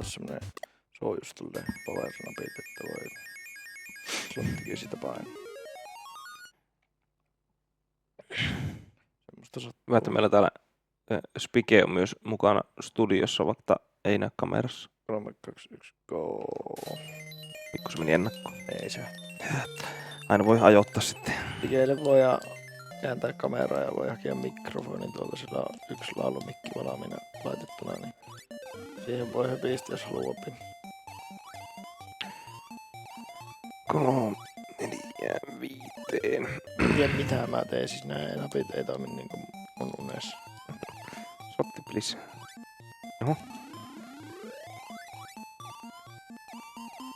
tossa semmonen, se on just tolleen power-napit, että voi slottikin sitä painaa. Semmosta sattuu. Hyvä, että meillä täällä Spike on myös mukana studiossa, vaikka ei näy kamerassa. 3, 2, 1, go. Pikku se meni ennakkoon. Ei se. Aina voi ajoittaa sitten. Spikeille voi kääntää kameraa ja voi hakea mikrofonin tuolta, sillä on yksi laulumikki valmiina laitettuna, niin siihen voi höpistä, jos haluaa. 3, 4, 5. En tiedä mitä mä teen, siis nää napit ei toimi niinku mun unessa. Sotti, please. Oho.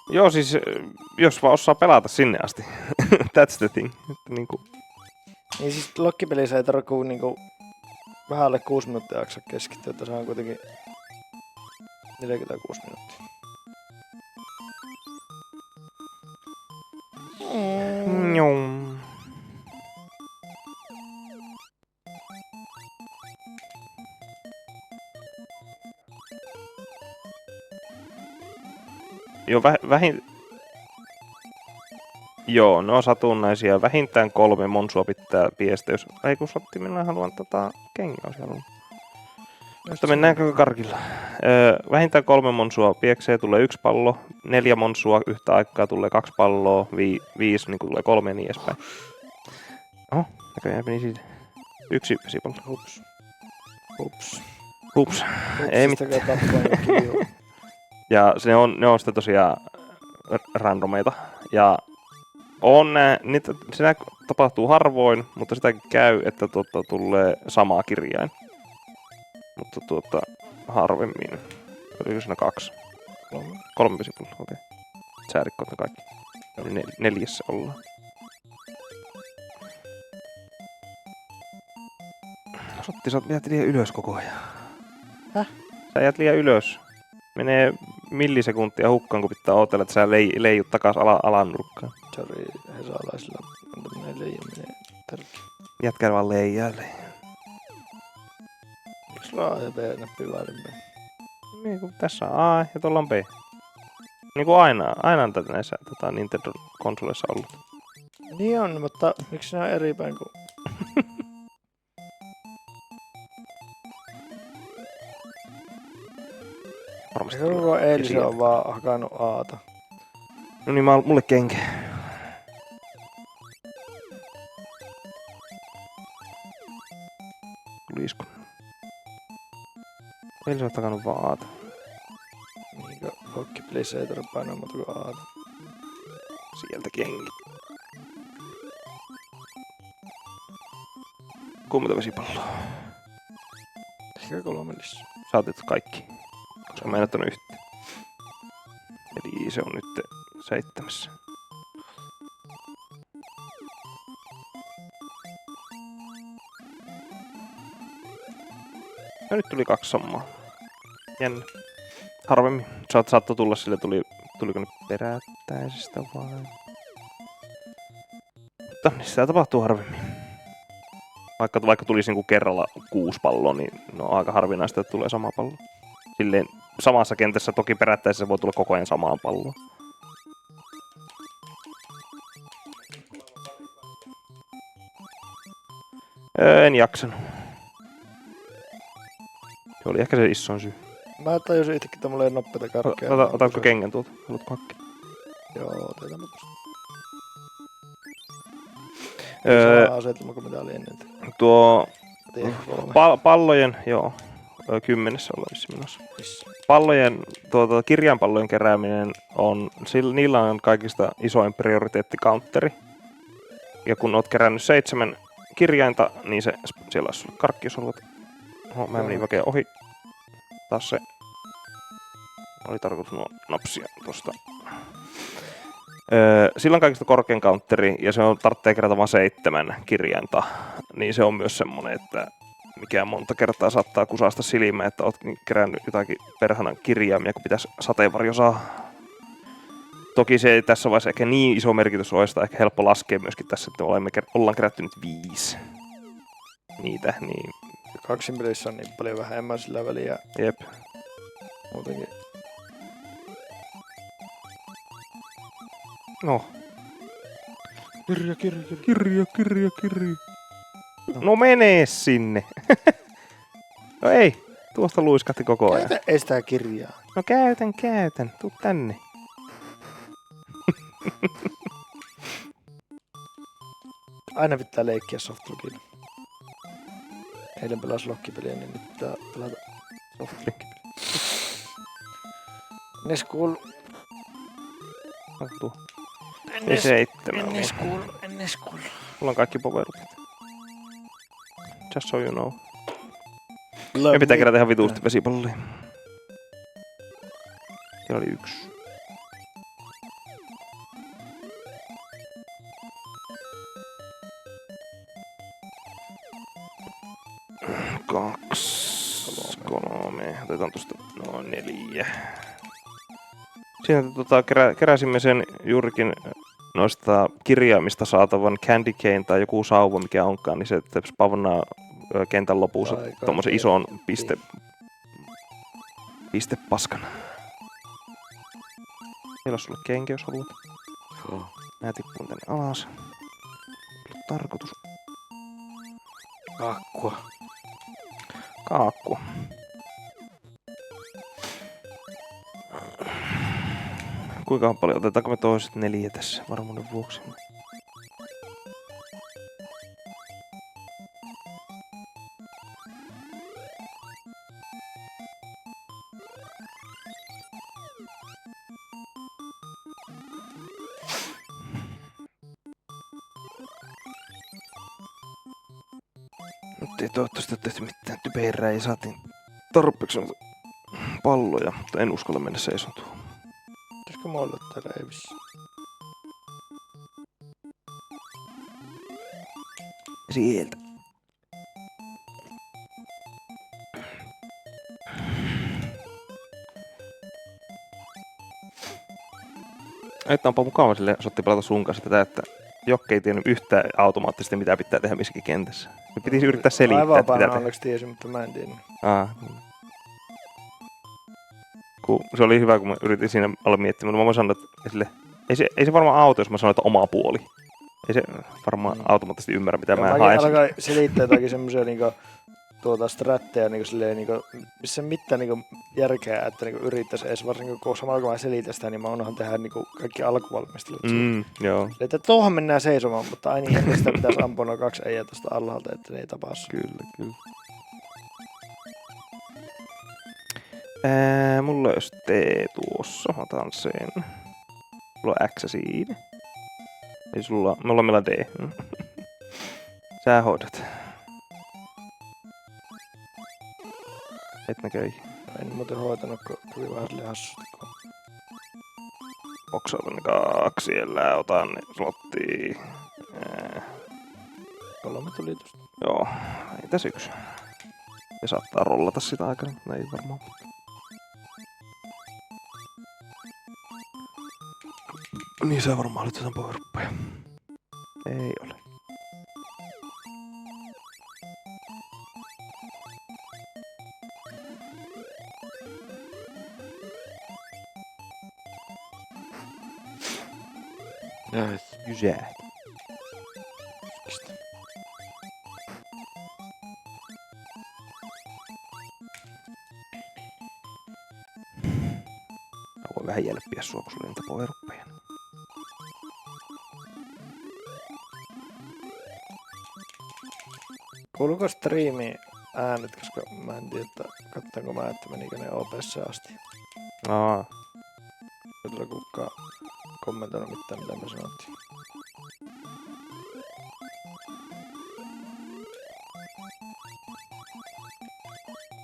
Joo, siis jos vaan osaa pelata sinne asti. That's the thing. Että niinku... Niin siis lokkipelissä ei tarvitse niinku vähän alle 6 minuuttia jaksaa keskittyä, että se on kuitenkin 46 minuuttia. Njom. Joo, Joo, ne on satunnaisia. Vähintään 3 monsua pitää piestä, jos... Ei kun sotti, minä haluan kengää siellä. Mutta mennäänkö karkilla? Vähintään 3 monsua pieksee, tulee 1 pallo. 4 monsua yhtä aikaa, tulee 2 palloa. 5 niin tulee 3 ja niin edespäin. Oho, näköjään meni siitä. 1 vesipallo. Hups. Hups. Hups. Ei mitään. Ja ne on sitten tosiaan randomeita. Ja sitä tapahtuu harvoin, mutta sitä käy, että tulee samaa kirjain. Mutta harvemmin. Oliko siinä 2? 3 vesipulloa, okei. Säärikkoot ne kaikki. Eli 4 ollaan. Sotti, sä jäät liian ylös koko ajan. Häh? Sä jäät liian ylös. Menee millisekuntia hukkaan, kun pitää odotella, että sä leijut takas alan nurkkaan. Sori, hesalaisilla on tämmönen leijuminen tärkeä. Jätkä vaan leijailee. Miksi sulla on A ja B-näppi väärinpäin? Niin kuin tässä on A ja tuolla on B. Niin kuin aina on tätä näissä Nintendo-konsoleissa ollut. Niin on, mutta miksi ne on eri päin kuin... Varmasti Koko eilisen on vaan hakannut Aata. No niin, mulle kenkä. Tulisiko? Eilisen on hakannut vaan Aata. Niinkö hokkipelissä ei tarvitse painaa muuta kuin Aata. Sieltä kenki. Kuinka vesipalloa? Ehkä 3 lisää. Sä otit kaikki. Koska mä en ottanut yhtä. Eli se on nyt 7. Ja nyt tuli 2 samaa. Jännä. Harvemmin. Saattoi tulla sille, tuliko nyt perättäisestä vai? Mutta niin sitä tapahtuu harvemmin. Vaikka tulisi niinku kerralla 6 palloa, niin no aika harvinaista, että tulee sama pallo. Silleen samassa kentässä toki perättäisessä voi tulla koko ajan samaan palloon. En jaksanut. Se oli ehkä se isoin syy. Mä tajusin itsekin, että mulla ei ole nopeita karkkeja. Otatko kengän tuolta? Haluatko hakea? Joo, otetaan mä tuosta. Sama asetelma kuin mitä oli ennen. Tuo pallojen, joo. 10 ollaan vissiin menossa. Pallojen, kirjainpallojen kerääminen on, niillä on kaikista isoin prioriteettikaunteri. Ja kun oot kerännyt 7 kirjainta, niin siellä olisi karkki, jos haluat. Oho, mä menin väkeä ohi. Taas se. Oli tarkoitus napsia tosta. Sillä on kaikista korkein counteri ja se on tarvitsee kerätä vain 7 kirjainta. Niin se on myös semmonen, että mikä monta kertaa saattaa kusasta silmään, että oot kerännyt jotakin perhanan kirjaimia, kun pitäisi sateenvarjo saa. Toki se ei tässä vaiheessa ehkä niin iso merkitys ole, sitä ehkä helppo laskea myöskin tässä, että ollaan kerätty nyt 5 niitä, niin... Kaksin pelissä on niin paljon vähemmän sillä väliä. Jep. Muutenkin No. Kirja. Kirja. No menee sinne. No ei. Tuosta luiskahti koko ajan. Käytä estää kirjaa. No käytän. Tuu tänne. Aina pitää leikkiä Softlogilla. Eilen pelas lokkipeliä, niin nyt pitää pelata Softlogilla. Neskuul. Tuu. Ei 7. Neskuul. Mulla on kaikki powerupit. Just so you know. Me pitää kerätä ihan vituusti vesipalloja. Siellä oli 1. Kaksi. 3. Otetaan tuosta noin 4. Siinä keräsimme sen juurikin noista kirjaimista saatavan Candy Cane tai joku sauva, mikä onkaan, niin se spavnaa kentän lopussa tommosen ison pistepaskan. Meillä on sulle kenki, jos haluat. Mä tippun tänne alas. Tarkoitus. Kaakkua. Kuinka paljon? Otetaanko me toiset 4 tässä varmuuden vuoksi? Nyt ei toivottavasti ole tehty mitään typerää ja saatiin tarpeeksi palloja, mutta en uskalla mennä seisontumaan. Pitäisikö mä olla täällä? Ei vissiin. Sieltä. Että onpa mukava sille osoitti pelata sun kanssa tätä, että Jokke ei tiennyt yhtään automaattisesti mitä pitää tehdä missäkin kentässä. Me piti yrittää selittää, että mitä tehdä. Onneksi tiesin, mutta mä en tiennyt. Se oli hyvä, kun mä yritin siinä olla miettimään, mutta mä sanoin, että ei se varmaan auto, jos mä sanoin, että oma puoli. Ei se varmaan automaattisesti ymmärrä, mitä mä haen. Mä alkaa selittää jotakin semmosia niinku stratteja niinku silleen niinku, missä ei mitään niinku järkeä, että niinku yrittäisi edes varsinkin kun samalla kun mä selitän sitä, niin mä unohan tehdä niinku kaikki alkuvalmistelut. Joo. Että tuohon mennään seisomaan, mutta aina niin, sitä pitäisi ampua noin 2 äijää tuosta alhaalta, että ne ei tapaa. Kyllä. Mulla olisi T tuossa, otan sen. Mulla on X siinä. Ei sulla, mulla on meillä D. Sä hoidat. Et näköjään. En muuten hoitanut, kun tuli vähän silleen hassusti. Boksautan 2 siellä, otan ne slottiin. 3 tuli tosta. Joo, ei tässä 1. Ja saattaa rollata sitä aikana, mutta ei varmaan. Niin sä varmaan olet jotain poweruppeja. Ei ole. Jysää. Mä voin vähän jälppiä sua, kun sulla on niitä poweruppeja. Kuuluuko striimiin äänet, koska mä en tiedä, että katsotaanko mä, että menikö ne OBS asti. Ei tule kukaan kommentoinut mitään, mitä me sanottiin.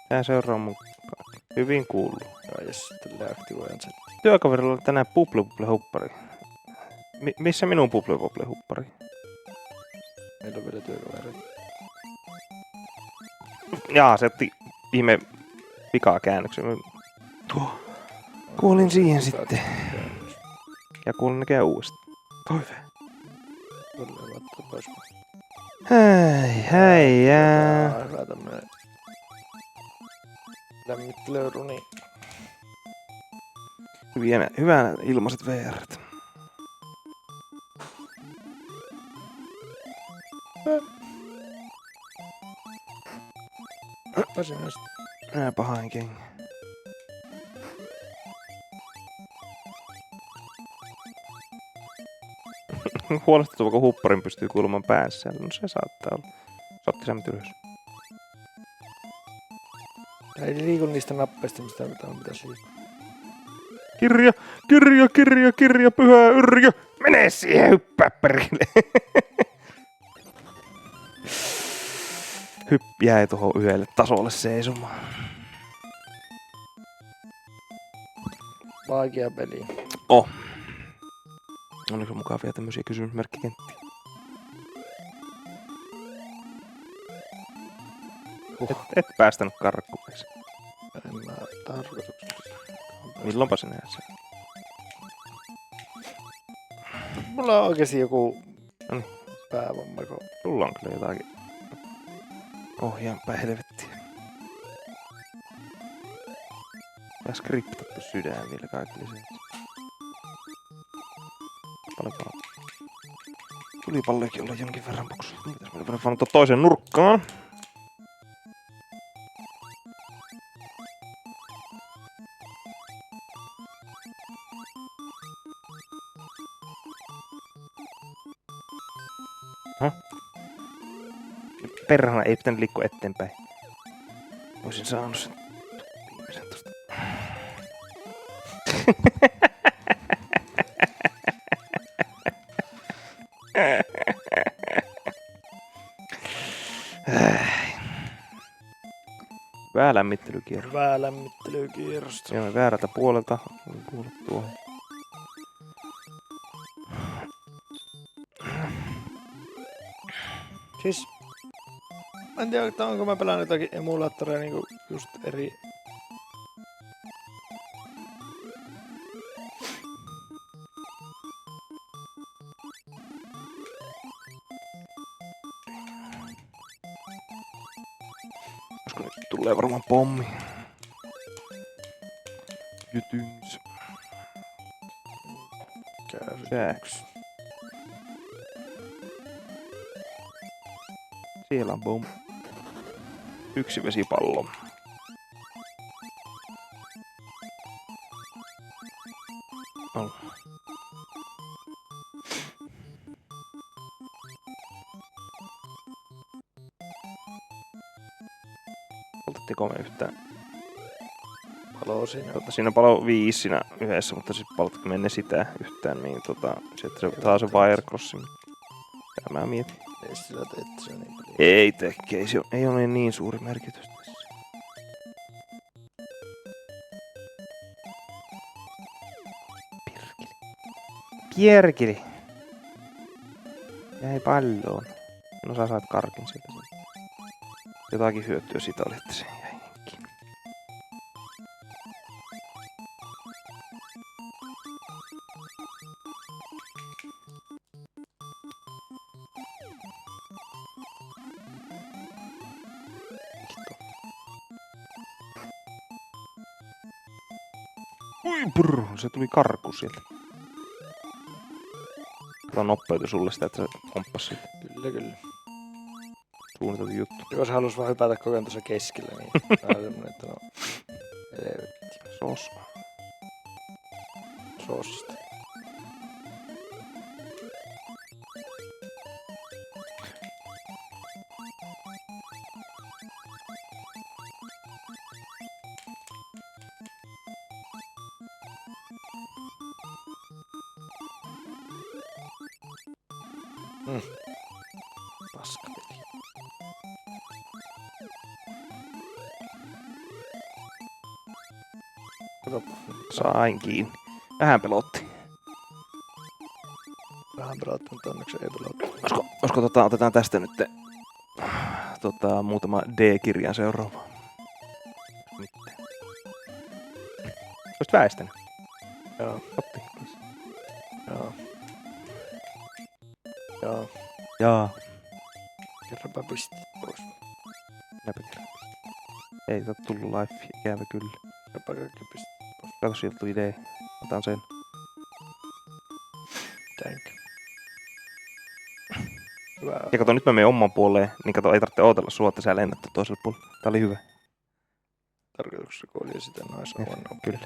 Tää seuraa mun hyvin kuuluu. Joo, ja sitten deaktivoijan sen. Työkaverilla oli tänään Puple-Huppari. Missä minun Puple-Huppari? Meillä on vielä työkavereita. Jaa, se otti ihme vikaa käännöksen. Kuulin siihen sitten. Ja kuulin näkään uudestaan. Toive. Tulee vattu pois. Hei jää. Hyvä tämmönen lämmittelyruni. Hyvänä ilmaiset VRt. Eipä sinä sit. Nää pahain kengä. Huolestuttava, kun hupparin pystyy kuulumaan päässä. No se saattaa olla. Se otti sen ylös. Tää ei liiku niistä nappeista, mistä pitäisi liikkua. Kirja, pyhä Yrjö! Mene siihen, hyppää perille! Jäi tuohon yhdelle tasolle seisomaan. Vaikea peli. Oliko mukavia tämmöisiä kysymysmerkkikenttiä? Et päästänyt karkkuiksi. En mä tarkoituksessa. Milloinpa sinä sen? Mulla on oikeesti joku Noniin. päävamma, kun Sulla on kyllä jotakin ohjaanpäin helvettiä. Ja skriptattu sydän vielä kaikki lisäksi. Paljonko on? Tulipalloikin olla jonkin verran boksulla. Mitäs meillä voidaan ottaa toiseen nurkkaan? Perhana ei pitänyt liikkua eteenpäin. Voisin saanut sen viimeisen tosta. Hyvää lämmittelykierros. hyvää lämmittelykierrosta. Joo, väärältä puolelta. Puolet tuohon. Siis, mä en tiedä, että onko mä pelannut jotakin emulaattoreja niinku just eri... Koska nyt tulee varmaan pommi. Jytyns. Jääks. Siellä on bom. Yksi vesipallo. Olla. Poltettiinko me yhtään? Palo siinä. Siinä palo 5 siinä yhdessä, mutta sitten poltetko me ennen sitä yhtään, niin sitten se saa se wire crossin. Tää mä mietin. Ei sillä teette se niin paljon. Ei tekee, ei ole niin suuri merkitys tässä. Pierkili. Jäi palloon. No sä saat karkin sieltä. Jotakin hyötyä siitä oli, että se jäi kiinni. Brr, se tuli karku sieltä. Tämä nopeutu sulle sitä, että se komppas siitä. Kyllä. Suunniteltu juttu. Jos halus vaan hypätä koko ajan tuossa keskellä, niin vähän semmonen, että no... Helvetti. Sos. Sosta. Paskapeli. Katoppa. Sain kiinni. Vähän pelotti. Vähän pelotti, mutta onneksi ei pelotti. Olisiko otetaan tästä nyt muutama D-kirjan seuraava. Mitään. Olisit väistänyt. Joo. Otti. Joo. Joo. Jaa. Kerranpä pistit pois. Näpä kerran. Ei ole tullut life, ikävä kyllä. Kerranpä kaikki pistit pois. Kato, sieltä tuli D. Otan sen. Thank. Hyvä. Ja kato, nyt mä menen oman puoleen, niin kato, ei tarvitse ootella sua, että sä lennät toiselle puolelle. Tää oli hyvä. tarkoituksessa kuoli ja sitten naisavannut. Kyllä.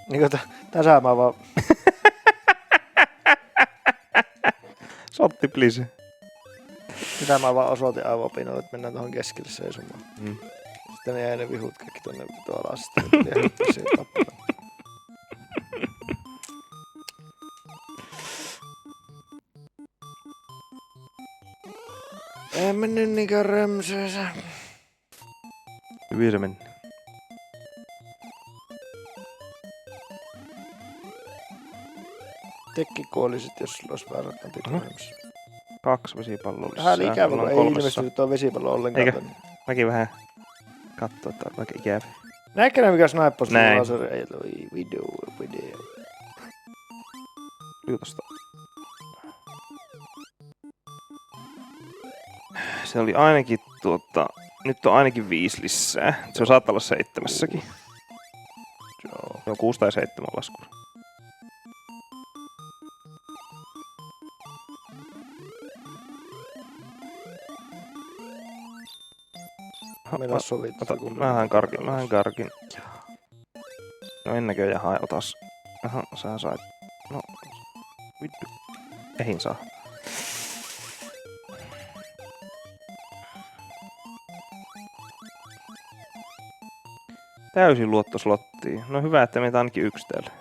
Niinku tässä mä vaan... Sotti, please. Sitä mä vaan osoitin aivopinnolle, että mennään tuohon keskelle seisomaan. Mm. Sitten ne jäi ne vihut kaikki tuonne alas. Sitten ja hyppäsi tappumaan. En mennyt niinkään römsöössä. Hyvin se meni. Tekki kuoli sit, jos sulla olisi väärät näpit römsöössä. 2 vesipalloa lisää. Vähän ikävä, Mulla kun on ei 300. ilmestynyt tuo vesipallo ollenkaan. Eikö? Tänne. Mäkin vähän kattoo, että on aika ikävä. Näetkö ne mikä snaippas tuolla Näin. laseri? Ei video. Liutosta. Se oli ainakin nyt on ainakin 5 lisää. Se on saattaa olla 7. Joo. Se on 6 tai 7 laskuri. Meillä on sovittu. Ota, vähän karkin. No en näköjään hae, otas. Aha, sä sait. No, vittu. Eihin saa. Täysin luotto slottiin. No hyvä, että meitä ainakin 1 täällä.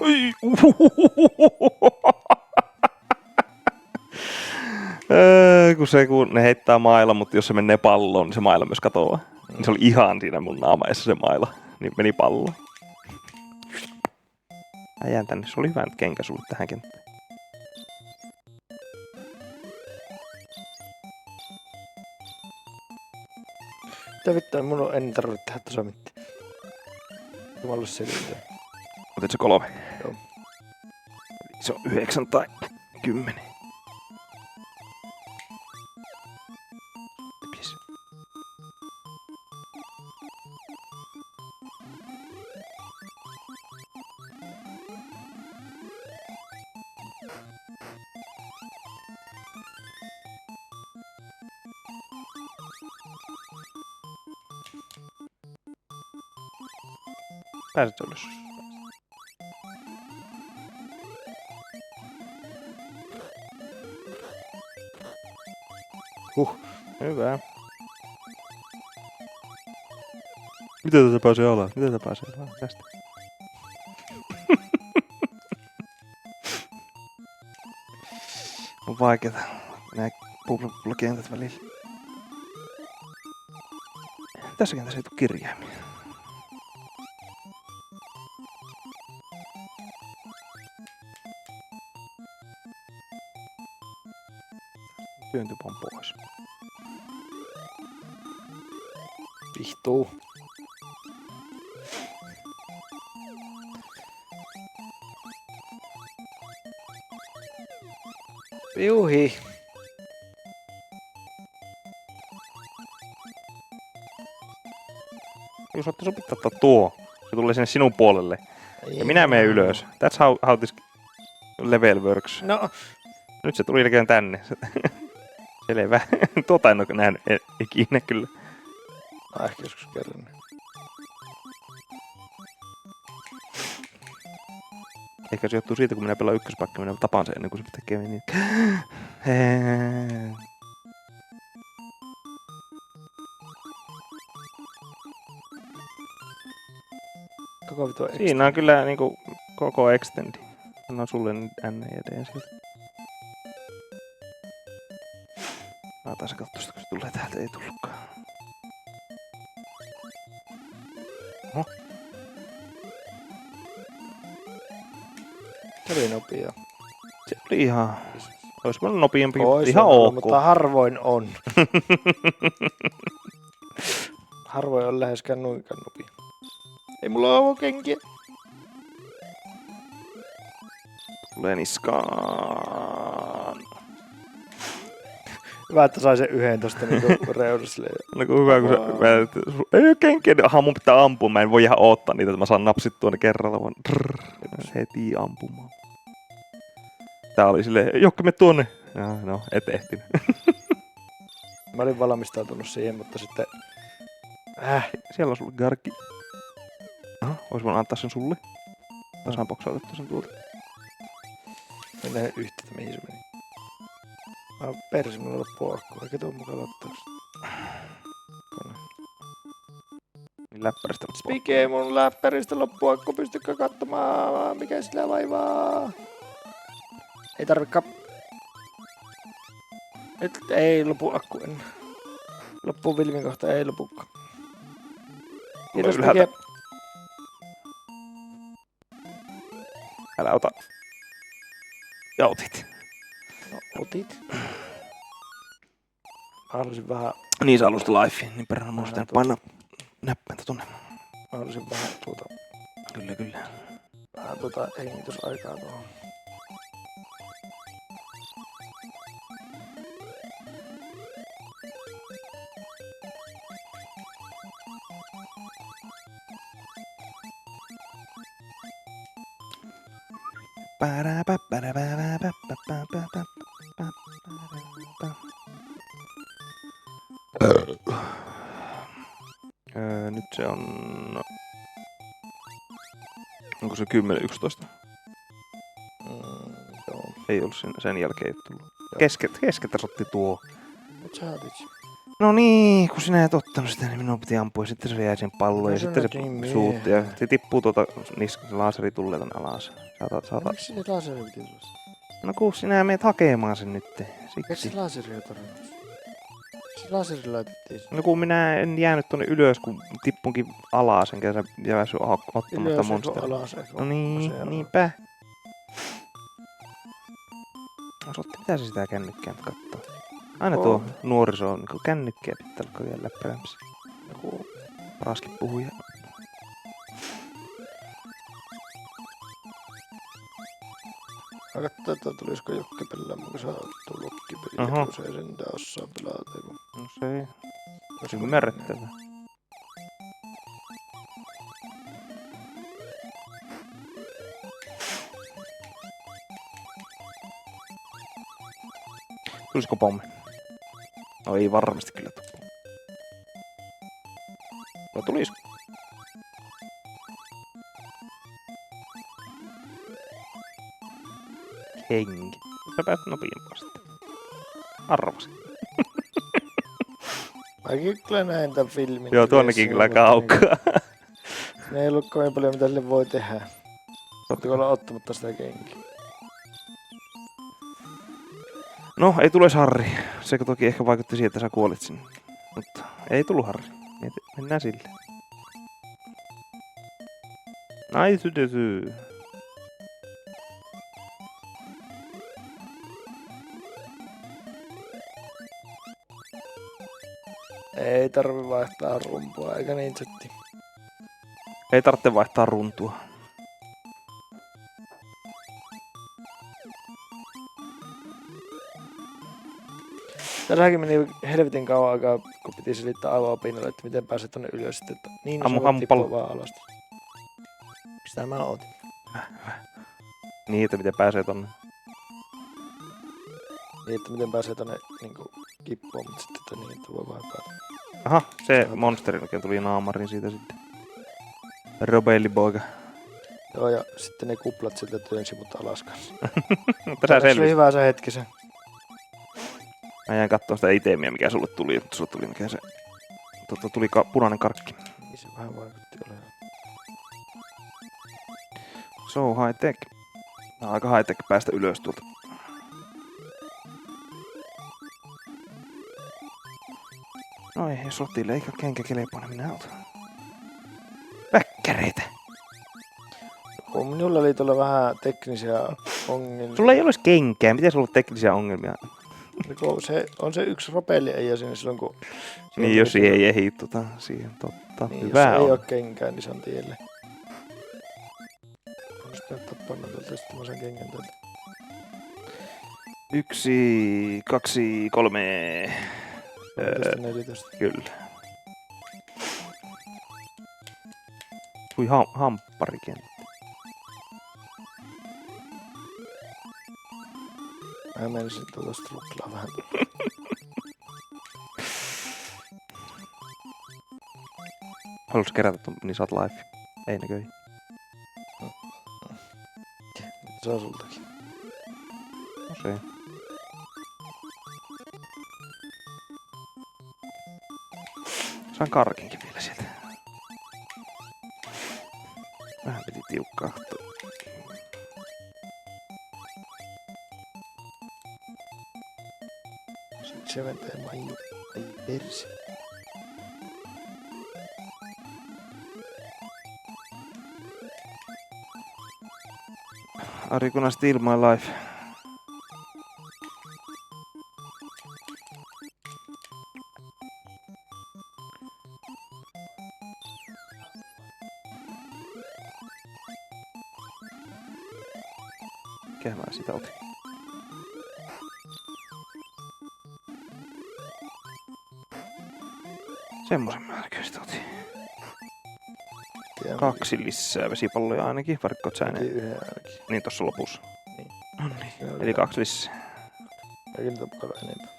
Oi! Kun ne heittää mailla, mutta jos se menee palloon, niin se maila myös katoaa. Niin se oli ihan siinä mun naamaessa se maila. Niin meni palloon. Mä jään tänne. Se oli hyvä nyt kenkä sulle tähän kenttään. Mitä vittua, mun en tarvitse tehdä tuossa mitään. Jumalus selittää. Otit se 3? Joo. Se on 9 tai 10. Yes. Pääset ylös. Hyvä. Miten tätä pääsee alas? Tästä. On vaikeeta. Nää bubbla-kentät välillä. Tässä kentässä ei tuu kirjaimia. Työntypon pois. Vihtuu. Juhi. Jos saatte sopittaa tuo, se tulee sinne sinun puolelle. Ja minä menen ylös. That's how this level works. No, Nyt se tuli ilkeän tänne. Selvä. Tuota en ole nähnyt ikinä kyllä. ehkä joskus kerran. Ehkä se johtuu siitä, kun minä pelaan ykköspakka, minä tapaan sen ennen kuin se tekee niin. Koko vitu Siinä on kyllä niinku koko extendi. Annan sulle nyt N ja D sieltä. Mä taisin katsoa, kun se tulee täältä, ei tullutkaan. Oho. Se oli nopea. Se oli ihan... Ois paljon nopeampi, Ois ihan ollut, ok. mutta harvoin on. Harvoin on läheskään noinkaan nopea. Ei mulla ole kenkiä. Tulee niskaan. Hyvä, että sai sen yhden tosta niinku reunasille. No kun hyvä, kun ei oo kenkiä, niin mun pitää ampua. Mä en voi ihan oottaa niitä, että mä saan napsittua ne kerralla, vaan heti ampumaan. Tää oli silleen, Jokka, me tuonne. No, et ehtinyt. Mä olin valmistautunut siihen, mutta sitten... Siellä on sulle garki. Aha, vois voinut antaa sen sulle. Mä saan boksautettua sen tuolta. En nähnyt yhtä, mihin se meni. Persi, mulla loppuu akku. Eikä tuon mukaan lattaus. Niin läppäristä loppuu. Spike, mun läppäristä loppuu akku. Pystykö katsomaan, mikä sillä vaivaa? Ei tarvikaan. Nyt ei lopu akku enää. Loppuu Vilmin kohta, ei lopukaan. Kiitos Spike. Älä ota. Ja otit. No, otit. Mä halusin vähän... Niin sä alusta life, niin perhana muistan painaa näppäintä tonne. Mä halusin vähän Kyllä. Vähän hengitysaikaa tuohon. Nyt se on... Onko se 10-11? Joo. Ei ollut sen jälkeen tullut. Keskeltä sotti tuo. Mut sä otit. No niin, kun sinä et ottanut sitä, niin minun piti ampua. Sitten se jäi sen palloon ja No se sitten se näkyy suutti. Ja se tippuu se laaseri tulee tänne alas. Miksi se laseri piti tulla? No kun sinä meet hakemaan sen nyt. Eikö se Siksi. laseri ole tarvinnut? Se laseri laitettiin sinne. No kun minä en jäänyt tonne ylös, kun tippunkin alas, enkä sä jäväsy ottamatta Ylös monsteria. alas eikö? No niin, niinpä. Osoitti, mitä se sitä kännykkää nyt kattoo. Aina tuo nuoriso on niin kännykkää pitää alkaa vielä läppärämssä. Joku Paraskin puhuja. mä katsoin, että tulisiko Jokki pelaamaan, kun sä oot tullut Jokkipeliä, kun se ei sentään osaa pelata. No se ei. Se on ymmärrettävää. Tulisiko pommi? No ei varmasti kyllä tule. No tulisiko? Henki. Sä pääset nopeampaa sitten. Arvasin. Mäkin kyllä näin tän filmin. Joo, tuonnekin kyllä kaukaa. Ne ei ollut kovin paljon mitä sille voi tehdä. Ottiko olla ottamatta sitä kenkiä? No, ei tule Harri. Se toki ehkä vaikutti siihen, että sä kuolit sinne. Mutta ei tullut Harri. Mennään sille. Nice to do. Ei tarvi vaihtaa rumpua eikä niin setti. Ei tarvitse vaihtaa runtua. Tässäkin meni helvetin kauan aikaa, kun piti selittää aivan opinnolle, että miten pääsee tonne ylös sitten. Että niin se tippuu vaan alas. Sitä mä ootin. Niin, että miten pääsee tonne. Niin, että miten pääsee tonne niinku kippuun, mutta sitten että niin, että voi vaan päätä. Aha, se monsterin oikein tuli naamarin siitä sitten. Robellipoika. Joo, ja sitten ne kuplat sieltä työnsi mut alas kanssa. Mutta sä Se oli selvisit. hyvä se hetki se. Mä jäin kattoo sitä itemiä, mikä sulle tuli, mutta sulle tuli mikä se... tuli punainen karkki. Niin se vähän vaikutti olevan. So high tech. Nää on aika high tech päästä ylös tuolta. No ei, sotille eikä kenkä kelpoinen, minä otan. Väkkäreitä. Kun minulla oli tuolla vähän teknisiä ongelmia. Sulla ei olisi kenkää, miten sulla on teknisiä ongelmia? Kun se on se yksi ropelli ei ja siinä silloin kun... Niin, jos siihen ei ehdi siihen totta. Niin, hyvä jos on. ei ole kenkää, niin se on tielle. Jos pitää panna tuolta, sitten mä saan kengän täältä. 1, 2, 3. 14. Kyllä. Kui hampparikenttä. Mä menisin tuota struklaa vähän. Haluatko kerätä ton, niin saat live. Ei näköjään. Se on sultakin. No se. Saan karkinkin vielä sieltä. Vähän piti tiukkahtua. Seventeen Maiju. Ai persi. Are you gonna steal my life? Mikä mä sitä otin? Semmosen mä näköistä otin. 2 lisää vesipalloja ainakin, varikkoot sä enää. Yhden ainakin. Niin tossa lopussa. Niin. No niin. Eli 2 lisää. Eikä niitä ole paljon enempää.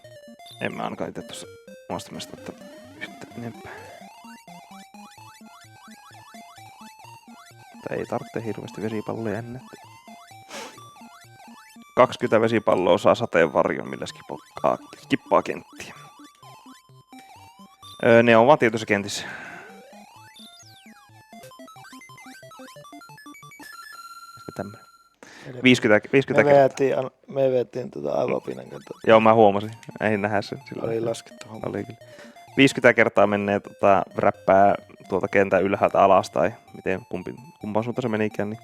En mä ainakaan itse tossa omasta mielestä ottaa yhtä enempää. Tai ei tarvitse hirveästi vesipalloja ennen. 20 vesipalloa saa sateenvarjon, millä skippaa kenttiä. Ne on vaan tietyissä kentissä. Tämmönen. 50 Me veettiin aivopinan kautta. Joo, mä huomasin. Ei nähdä sen. Oli laskettu homma. Oli kyllä. 50 kertaa menee räppää tuolta kentän ylhäältä alas tai miten kumpaan suuntaan se menikään,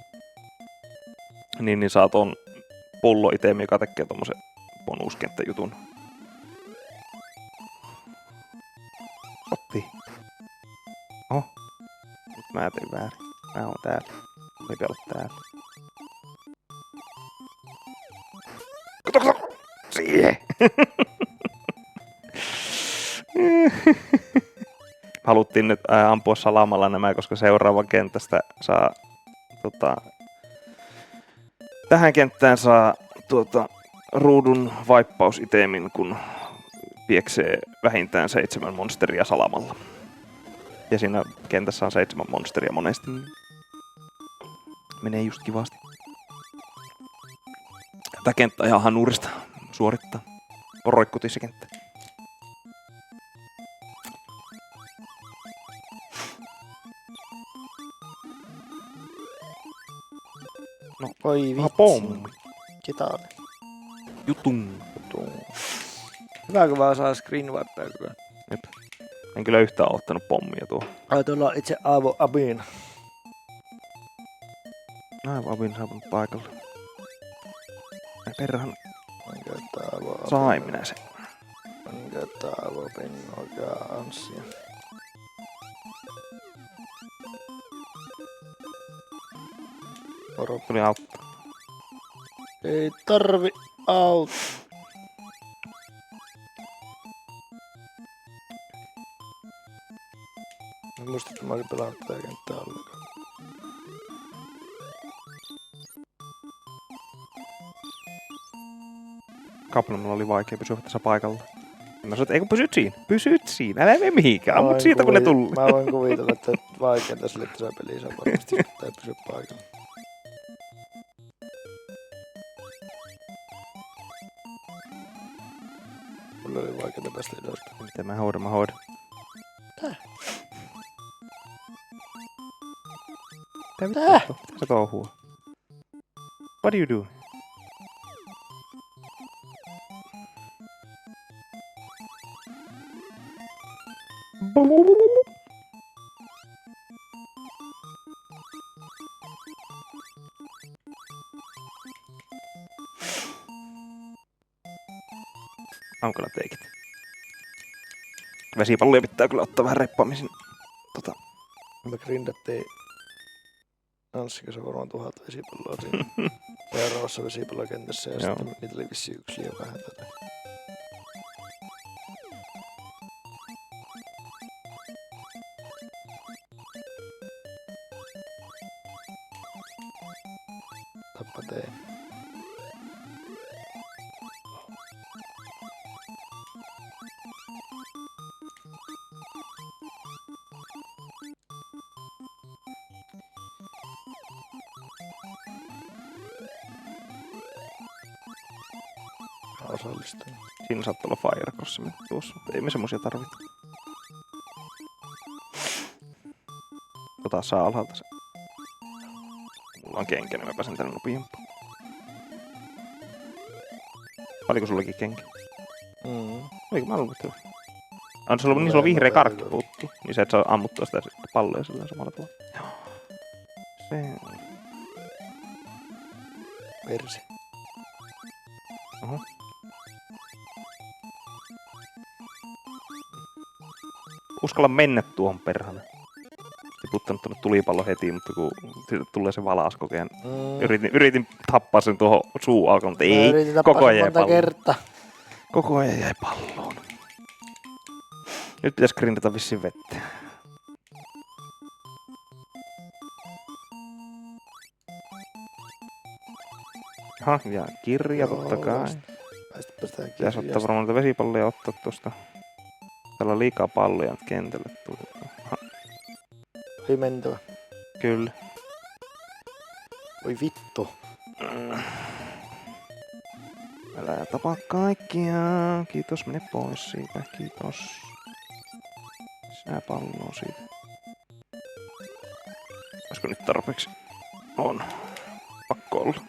niin saa ton pullo itemi, joka tekee tommosen bonuskenttäjutun. Otti. Oho. Nyt mä tein väärin. Mä oon täällä. Mikä olla täällä? Kato! Siihen! Haluttiin nyt ampua salamalla nämä, koska seuraavan kentästä saa tähän kenttään saa ruudun vaippausitemin, kun pieksee vähintään 7 monsteria salamalla. Ja siinä kentässä on 7 monsteria monesti. Menee just kivasti. Tätä kenttä on ihan hanurista suorittaa. On roikkutis se kenttä. No, oi vitsi. pommi. Ketä oli? Jutun. Hyvä kun vaan saa screen wipeja koko ajan. Jep. En kyllä yhtään ottanut pommia tuohon. Ai tuolla on itse Aavo Abin. Aivan Abin saapunut paikalle. Ai perhan. Voin käyttää Aavo Abin. Sain minä sen. Voin käyttää Aavo Abin oikeaa anssia. Moro. Tuli auttaa. Ei tarvi auttaa. Mä muistin, että mä olin pelannut tätä kenttää ollenkaan. Kaplanilla oli vaikea pysyä tässä paikalla. Mä sanoin, että eikö pysyt siinä, älä mene mihinkään, ammut siitä kun ne tullut. Mä voin kuvitella, että vaikeinta sille, että se peli saa varmasti pitää pysyä paikalla. Mulla oli vaikeeta päästä ylöspäin. Miten mä hoidan? Tää? Mitä sä touhua? What do you do? I'm gonna take it. Vesipalloja pitää kyllä ottaa vähän reppaamisen. Me grindattiin Anssi, se varmaan 1000 vesipalloa siinä. seuraavassa vesipallokentässä ja Joo. sitten niitä oli vissiin yksi liian vähän tätä. Tappa tein. Osallistunut. Siinä saattaa olla Fire Cosmi tuossa, mutta ei me semmosia tarvita. Saa alhaalta se. Mulla on kenkä, niin mä pääsen tänne nopeampaan. Oliko sullakin kenkä? Eikö mä luullut, että niissä on vihreä karkkiputti, niin sä et saa ammuttua sitä palloja sillä samalla tavalla. Joo. Se... Persi. Oho. Uskalla mennä tuohon perhana. Tiputtanut tuonne tulipallo heti, mutta kun tulee se valaus koko ajan. Yritin tappaa sen tuohon suuaukoon, mutta ei. Koko ajan jäi palloon. Koko ajan jäi palloon. Nyt pitäisi grindata vissiin vettä. Aha, ja kirja totta kai. Pitäisi ottaa varmaan näitä vesipalloja ja ottaa tuosta. Täällä on liikaa palloja nyt kentälle tullut. Ei mentävä. Kyllä. Oi vittu. Älä tapaa kaikkia. Kiitos, mene pois siitä. Kiitos. Sää palloa siitä. Olisiko nyt tarpeeksi? On. Pakko olla.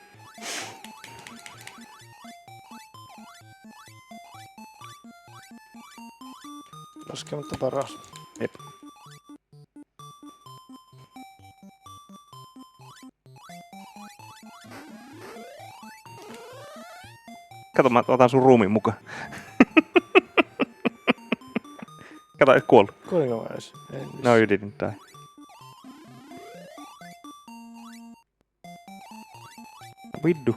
Laskematta paras. Jep. Kato, mä otan sun ruumiin mukaan. Kato, et kuollut. Kuinka mä edes? No, you didn't die. Viddu.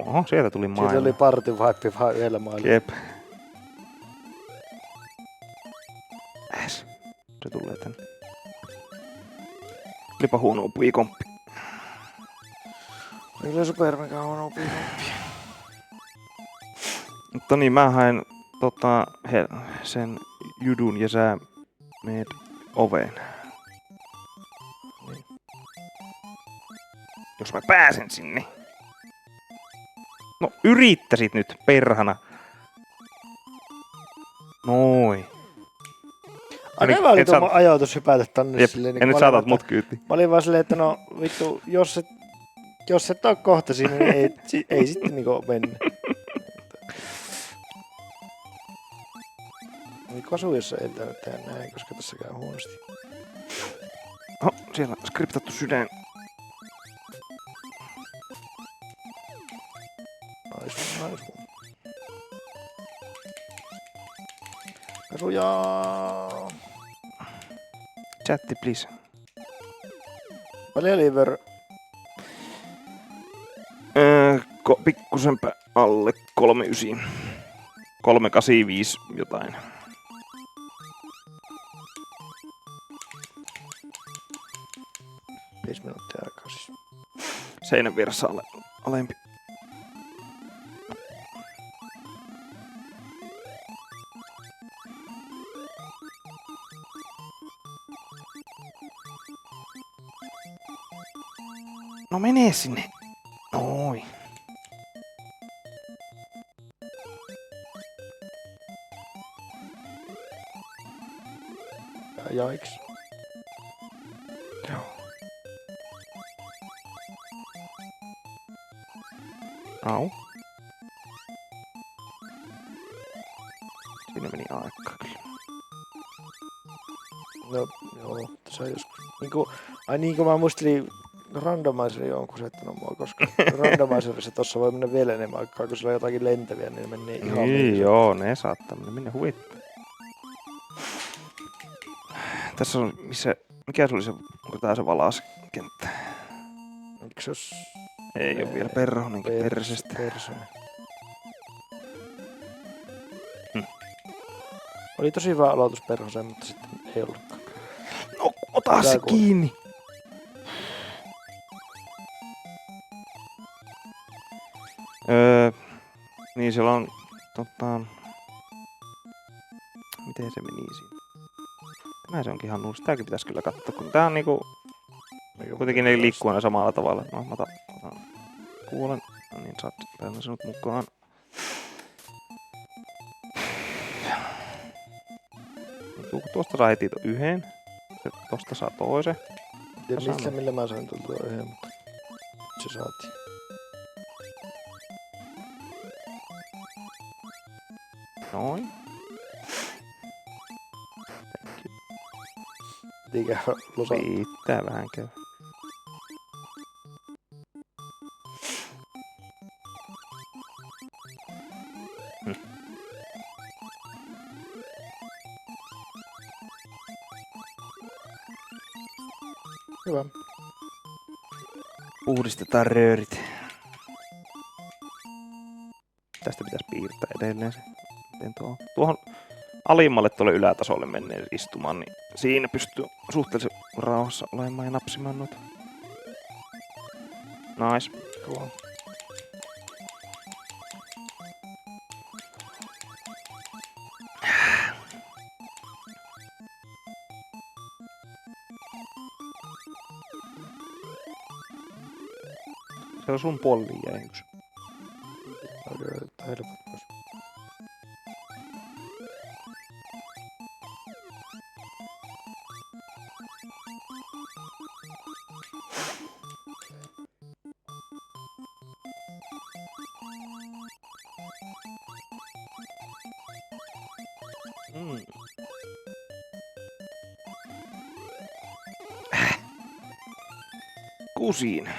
Oho, sieltä tuli maailma. Siitä oli party vibe vaan yhdellä maailmalla. Jep. Se tulee tänne. Olipa huono oppi-komppi. Kyllä supermega huono oppi-komppi. Mutta niin, mä haen sen judun ja sä meet oveen. Niin. Jos mä pääsen sinne. No yrittäsit nyt, perhana. Noin. Aina oli tuo ajatus hypätä tänne. Jep, silleen, ja nyt saatat mut kyyti. Mä olin vaan silleen, että no vittu, jos et oo kohta siinä, niin ei sitten niinku mennä. Niin kasu, jos ei tehdä näin, koska tässä käy huonosti. Oho, siellä on skriptattu sydän. Nice. Kasuja. Chatti, please. Paljon liver. Pikkusenpä alle 3,9. 3,85 jotain. Viisi minuuttia aikaa siis. Seinän vieressä alempi. No menee sinne. Noin. Jaiks. Joo. Au. Siinä meni aikaa kyllä. No joo, tässä on joskus. Niinku mä muistelin randomizeri jonkun settanut mua, koska randomizerissa tossa voi mennä vielä enemmän aikaa, kun sillä on jotakin lentäviä, niin ne menee ihan Niin joo, ne saattaa mennä huvittaa. Tässä on mikä se oli se, onko tää se valaskenttä? Eikö se os... Ei oo vielä perhonenkin persestä. Personen. Oli tosi hyvä aloitus perhoseen, mutta sitten ei ollutkaan. No, ota se kiinni! Niin siellä on miten se meni siinä? Tämä se onkin ihan nuus. Tääkin pitäis kyllä katsoa, kun tää on niinku... Kuitenkin ne liikkuu aina samalla tavalla. No, mä otan kuulen. No niin, saat päällä sinut mukaan. Tuosta saa heti yhden. Tosta saa toisen. En tiedä millä mä sain tuolta yhden, mutta se saatiin. Noin. Eikä losa. Riittää vähän käy. Hyvä. Puhdistetaan röörit. Tästä pitäisi piirtää edelleen se. Miten tuohon alimmalle tuolle ylätasolle menneen istumaan, niin siinä pystyy suhteellisen rauhassa olemaan ja napsimaan noita. Nice. Cool. Se on sun polviin jäi yksi. Helpot pois. Kusiin.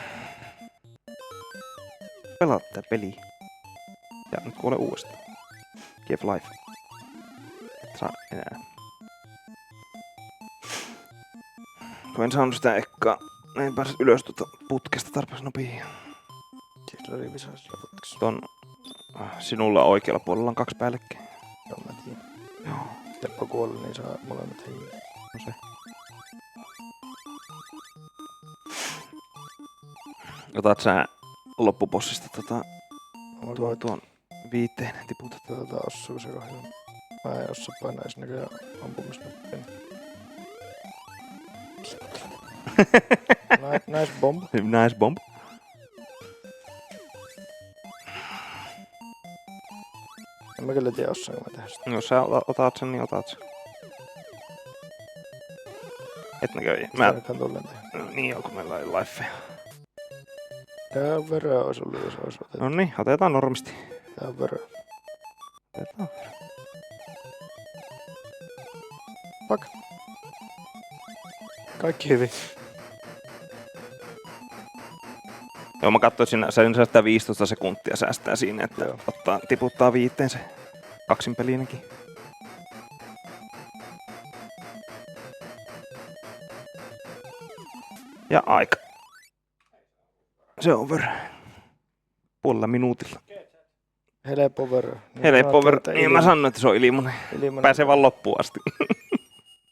Pelaa tää peli. Ja nyt kuole uudestaan. Give life. Et saa enää. Kun en saanut sitä ekkaa. En pääse ylös tuota putkesta tarpeeksi nopeasti. Siellä oli visaisella putkessa. Ton sinulla oikealla puolella on 2 päällekkäin. Joo, mä tiedän. Joo. Teppo kuolla, niin saa molemmat hengiä. No se. Otat sä loppubossista tuon viitteen tiputat. Ossuu se kohde. Mä en osaa painaa edes näköjään ampumisnappia. Nice bomb. Nice bomb. En mä kyllä tiedä osaanko mä tehdä sitä. Jos sä otat sen, niin otat sen. Et näköjään. Mä ainakaan tulleen tehdä. No niin joo, kun meillä ei lifeja. Tää on veröä ois ollut, jos ois otettu. No niin, otetaan normisti. Tää on veröä. Otetaan. Fuck. Kaikki hyvin. Joo, mä katsoin, että sen säästää 15 sekuntia säästää siinä, että joo. Tiputtaa viitteen se kaksinpelinenkin. Ja aika. Se on over. Puolella minuutilla. Helppo veröä. Helppo veröä. Niin mä sanoin, että se on ilmanen. Pääsee vaan loppuun asti.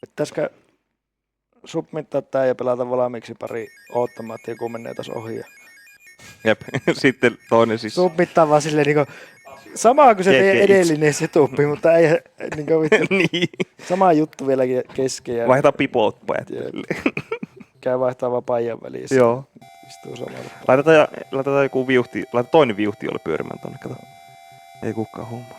Pitäisikö submittaa tää ja pelata valmiiksi pari oottamaan, että joku menee taas ohi. Jep, sitten toinen siis. Submittaa vaan silleen niinku samaa kuin se teidän edellinen setuppi, mutta ei niinku niin. sama juttu vielä kesken. Vaihtaa pipoot pojat. Käy vaihtaa vaan paijan väliin. Joo. Istuu samalla. Laitetaan joku viuhti, laitetaan toinen viuhti, jolle pyörimään tonne, kato. Ei kukaan homma.